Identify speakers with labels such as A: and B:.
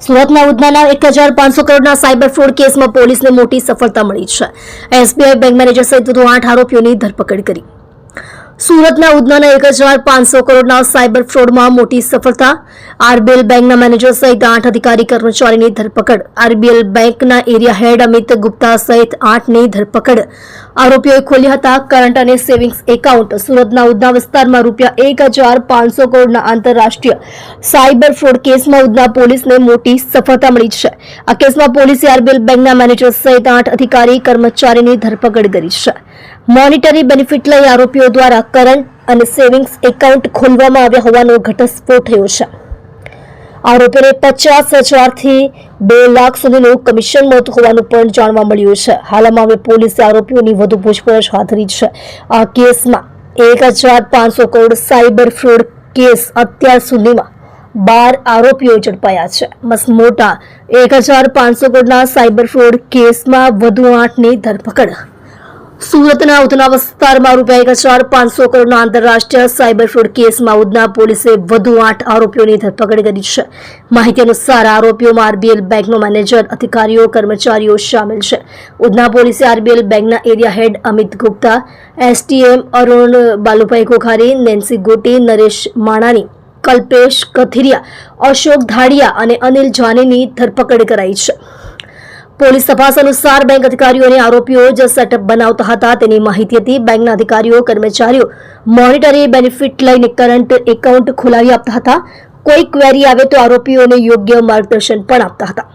A: સુરતના ઉધનાના 1500 કરોડના cyber fraud કેસમાં પોલીસને મોટી સફળતા મળી છે. એસબીઆઈ બેંક મેનેજર સહિત વધુ 8 આરોપીઓની ધરપકડ કરી. સુરતના ઉધનાના 1500 કરોડના સાયબર ફ્રોડમાં મોટી સફળતા. આરબીએલ બેંકના મેનેજર સહિત 8 અધિકારી કર્મચારીની ધરપકડ. આરબીએલ બેંકના એરિયા હેડ અમિત ગુપ્તા સહિત 8ની ધરપકડ. આરોપીઓએ ખોલ્યા હતા કરંટ અને સેવિંગ્સ એકાઉન્ટ. સુરતના ઉધના વિસ્તારમાં ₹1500 કરોડના આંતરરાષ્ટ્રીય સાયબર ફ્રોડ કેસમાં ઉધના પોલીસને મોટી સફળતા મળી છે. આ કેસમાં પોલીસે આરબીએલ બેંકના મેનેજર સહિત 8 અધિકારી કર્મચારીની ધરપકડ કરી છે. મોનિટરી બેનિફિટ લઈ આરોપીઓ દ્વારા કરંટ અને સેવિંગ્સ એકાઉન્ટ ખોલવામાં આવ્યા હોવાનો ઘટસ્ફોટ થયો છે. આરોપીને 50,000થી 2 લાખ સુધીનું કમિશન મળતું હોવાનું પણ જાણવા મળ્યું છે. હાલમાં હવે પોલીસે આરોપીઓની વધુ પૂછપરછ હાથ ધરી છે. આ કેસમાં 1500 કરોડ સાયબર ફ્રોડ કેસ અત્યાર સુધીમાં 12 આરોપીઓ ઝડપાયા છે. મસમોટા 1500 કરોડના સાયબર ફ્રોડ કેસમાં વધુ 8ની ધરપકડ. સુરતના ઉધના વિસ્તારમાં ₹1500 કરોડના આંતરરાષ્ટ્રીય સાયબર ફ્રોડ કેસમાં ઉધના પોલીસે વધુ 8 આરોપીઓની ધરપકડ કરી છે. માહિતી અનુસાર આરોપીઓમાં આરબીએલ બેંકનો મેનેજર, અધિકારીઓ, કર્મચારીઓ સામેલ છે. ઉધના પોલીસે આરબીએલ બેંકના એરિયા હેડ અમિત ગુપ્તા, એસટીએમ અરુણ બાલુભાઈ કોખારી, નેન્સી ગોટી, નરેશ માણાની, કલ્પેશ કથિરિયા, અશોક ધાડિયા અને અનિલ જાનીની ધરપકડ કરાઈ છે. પોલીસ તપાસ અનુસાર બેંક અધિકારીઓ અને આરોપીઓ જ સેટઅપ બનાવતા હતા તેની માહિતી હતી. બેંકના અધિકારીઓ, કર્મચારીઓ મોનિટરી બેનિફિટ લઈને કરંટ એકાઉન્ટ ખોલાવી આપતા હતા. કોઈ ક્વેરી આવે તો આરોપીઓને યોગ્ય માર્ગદર્શન પણ આપતા હતા.